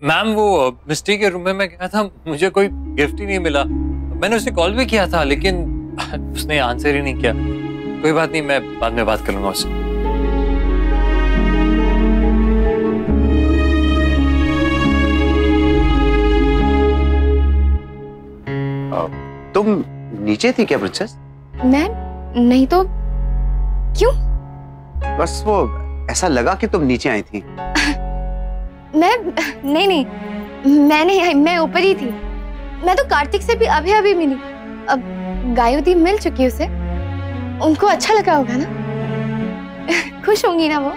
Ma'am वो मिस्टी के room में मैं गया था, मुझे कोई गिफ्ट ही नहीं मिला। मैंने उसे कॉल भी किया था लेकिन उसने आंसर ही नहीं किया। कोई बात नहीं, मैं बाद में बात कर लूंगा उससे। तुम नीचे थी क्या प्रिंसेस? मैं नहीं तो क्यों? बस वो ऐसा लगा कि तुम नीचे आई थी। मैं नहीं, मैं नहीं आई, मैं ऊपर ही थी। मैं तो कार्तिक से भी अभी मिली। अब गायुदी मिल चुकी उसे, उनको अच्छा लगा होगा ना। खुश होंगी ना वो।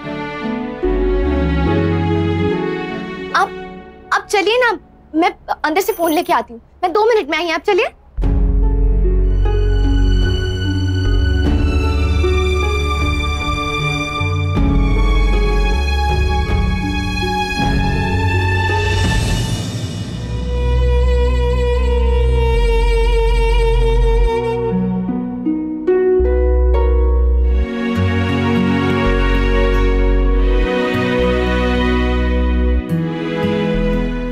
आप चलिए ना, मैं अंदर से फोन लेके आती हूँ। मैं 2 मिनट में आई, आप चलिए।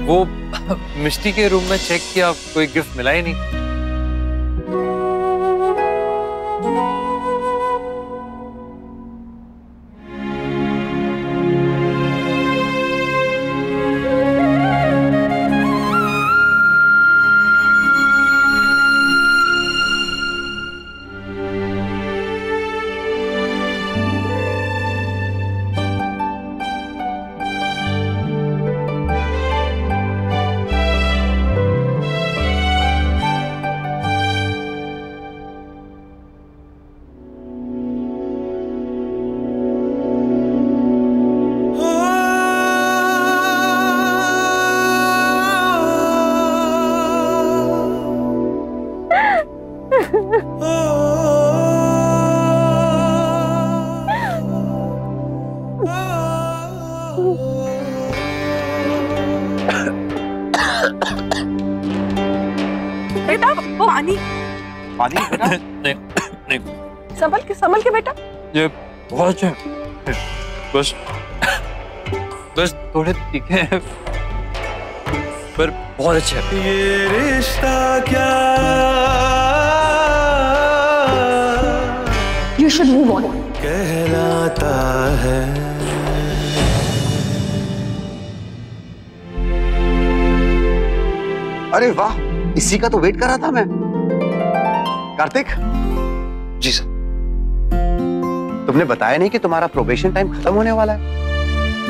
वो मिस्टी के रूम में चेक किया, कोई गिफ्ट मिला ही नहीं। बेटा पानी पानी बेटा? नहीं, संभल के बेटा। ये बहुत अच्छा है। बस थोड़े तीखे हैं पर बहुत अच्छा है। ये रिश्ता क्या You should move on. कहलाता है। अरे वाह, इसी का तो वेट कर रहा था मैं। कार्तिक। जी सर। तुमने बताया नहीं कि तुम्हारा प्रोबेशन टाइम खत्म होने वाला है?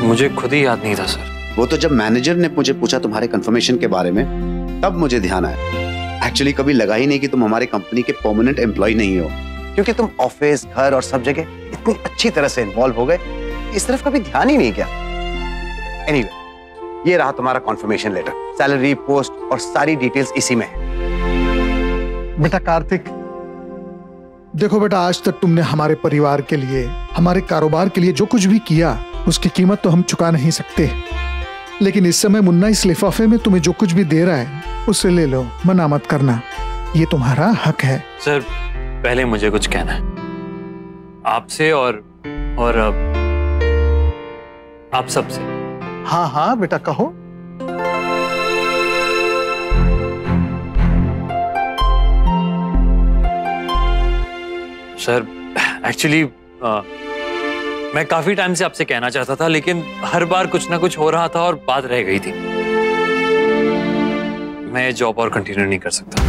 मुझे खुद ही याद नहीं था सर। वो तो जब मैनेजर ने मुझे पूछा तुम्हारे कंफर्मेशन के बारे में, तब मुझे ध्यान आया। एक्चुअली कभी लगा ही नहीं कि तुम हमारे कंपनी के परमानेंट एम्प्लॉय नहीं हो, क्योंकि तुम ऑफिस, घर और सब जगह इतनी अच्छी तरह से इन्वॉल्व हो गए, इस तरफ कभी ध्यान ही नहीं किया। एनीवे, ये रहा तुम्हारा कॉन्फर्मेशन लेटर। सैलरी, पोस्ट और सारी डिटेल्स इसी में है। बेटा कार्तिक, देखो बेटा, आज तक तुमने हमारे परिवार के लिए, हमारे कारोबार के लिए जो कुछ भी किया, उसकी कीमत तो हम चुका नहीं सकते। लेकिन इस समय मुन्ना इस लिफाफे में तुम्हें जो कुछ भी दे रहा है, उसे ले लो, मना मत करना, ये तुम्हारा हक है। सर, पहले मुझे कुछ कहना है आपसे और आप सबसे। हाँ हाँ बेटा, कहो। सर, एक्चुअली मैं काफी टाइम से आपसे कहना चाहता था, लेकिन हर बार कुछ ना कुछ हो रहा था और बात रह गई थी। मैं ये जॉब और कंटिन्यू नहीं कर सकता।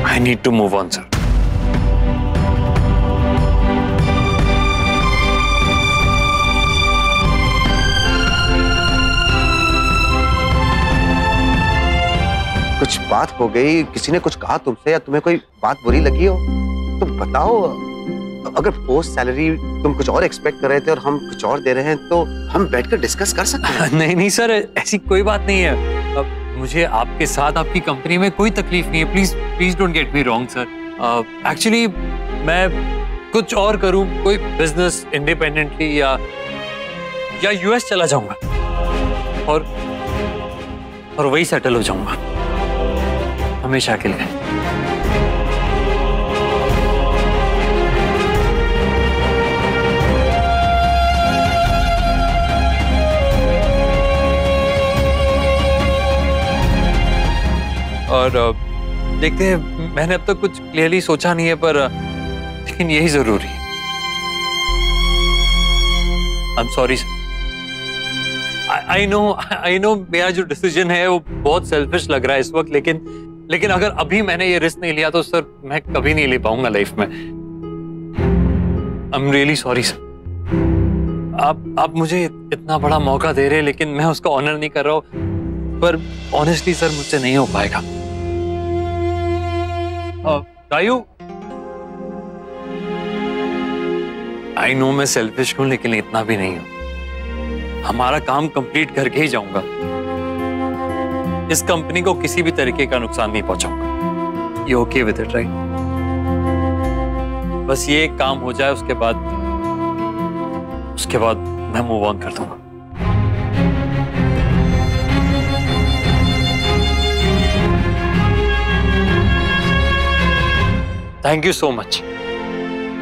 I need to move on, sir. कुछ बात हो गई, किसी ने कुछ कहा तुमसे, या तुम्हें कोई बात बुरी लगी हो तो बताओ। अगर पोस्ट सैलरी तुम कुछ और एक्सपेक्ट कर रहे थे और हम कुछ और दे रहे हैं, तो हम बैठकर डिस्कस कर सकते हैं। नहीं सर, ऐसी कोई बात नहीं है। अब मुझे आपके साथ, आपकी कंपनी में कोई तकलीफ नहीं है। Please don't get me wrong sir. Actually मैं कुछ और करूं, कोई बिजनेस इंडिपेंडेंटली या यूएस चला जाऊंगा और वही सेटल हो जाऊंगा हमेशा के लिए। और देखते हैं, मैंने अब तक कुछ क्लियरली सोचा नहीं है, पर लेकिन यही जरूरी है। I am sorry sir. I know मेरा जो डिसीजन है वो बहुत सेल्फिश लग रहा है इस वक्त, लेकिन अगर अभी मैंने ये रिस्क नहीं लिया तो सर मैं कभी नहीं ले पाऊंगा लाइफ में। I am really sorry sir. आप मुझे इतना बड़ा मौका दे रहे हैं, लेकिन मैं उसका ऑनर नहीं कर रहा हूं, पर ऑनेस्टली सर मुझसे नहीं हो पाएगा। गायू, आई नो मैं सेल्फिश हूं, लेकिन इतना भी नहीं हूं। हमारा काम कंप्लीट करके ही जाऊंगा। इस कंपनी को किसी भी तरीके का नुकसान नहीं पहुंचाऊंगा। You okay with it right? बस ये एक काम हो जाए, उसके बाद मैं मूव ऑन कर दूंगा। Thank you so much.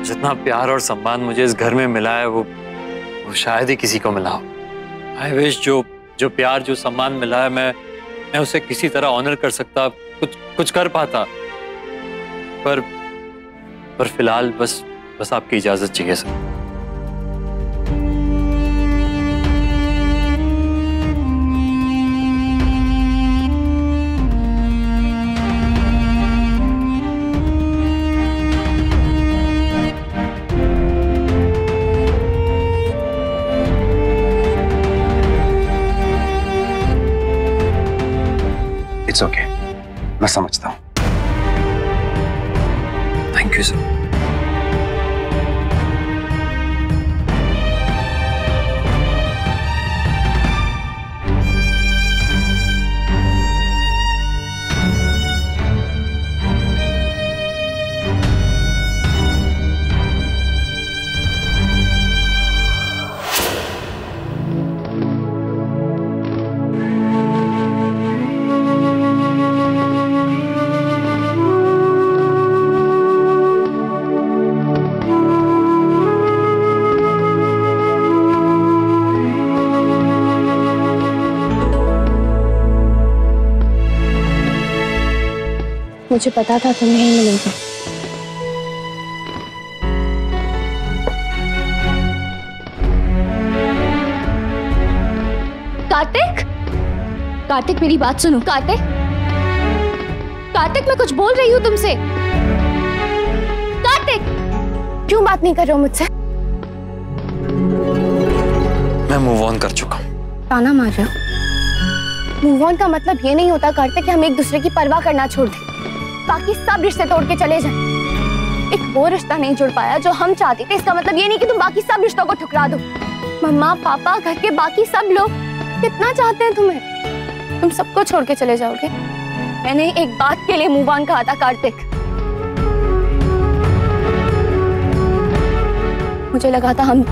जितना प्यार और सम्मान मुझे इस घर में मिला है वो शायद ही किसी को मिला हो। आई विश जो प्यार, जो सम्मान मिला है, मैं उसे किसी तरह ऑनर कर सकता, कुछ कर पाता, पर फिलहाल बस आपकी इजाजत चाहिए सर। इट्स ओके, मैं समझता हूं। Thank you sir. मुझे पता था तुम नहीं मिलोगे। कार्तिक मेरी बात सुनो। कार्तिक मैं कुछ बोल रही हूँ तुमसे। कार्तिक क्यों बात नहीं कर रहे हो मुझसे? मैं मूव ऑन कर चुका हूँ। ताना मार रहे हो? मूव ऑन का मतलब ये नहीं होता कार्तिक कि हम एक दूसरे की परवाह करना छोड़ दें, बाकी सब रिश्ते तोड़ के चले जाएं। एक वो रिश्ता नहीं जुड़ पाया जो हम चाहते थे, इसका मतलब ये नहीं कि तुम बाकी सब रिश्तों को ठुकरा दो। मम्मा पापा घर के बाकी सब लोग कितना चाहते हैं तुम्हें, तुम सबको छोड़ के चले जाओगे? मैंने एक बात के लिए मूव ऑन कहा था कार्तिक। मुझे लगा था हम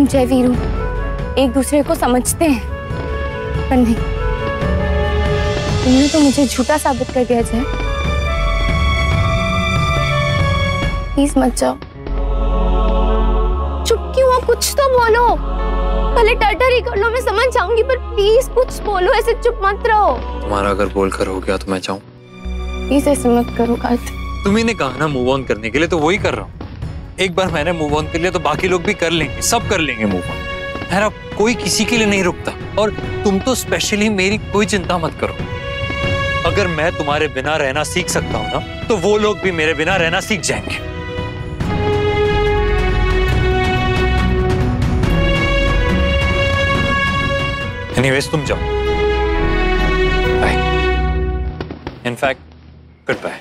जय वीरू एक दूसरे को समझते हैं, पर नहीं, तुमने तो मुझे झूठा साबित कर दिया जय। प्लीज मत जाओ। चुप क्यों हो? कुछ तो बोलो। भले टर्टर ही कर लो, मैं समझ जाऊंगी, पर प्लीज कुछ बोलो, ऐसे चुप मत रहो। तुम्हारा अगर बोलकर हो गया तो मैं जाऊं? प्लीज ऐसे मत करो कार्तिक। तुम्ही ने कहा ना मूव ऑन करने के लिए, तो वही कर रहा हूँ। एक बार मैंने मूव ऑन कर लिया तो बाकी लोग भी कर लेंगे, सब कर लेंगे मूव ऑन। मेरा कोई किसी के लिए नहीं रुकता, और तुम तो स्पेशली मेरी कोई चिंता मत करो। अगर मैं तुम्हारे बिना रहना सीख सकता हूँ ना, तो वो लोग भी मेरे बिना रहना सीख जाएंगे। एनीवेज तुम जाओ, बाय। In fact good bye.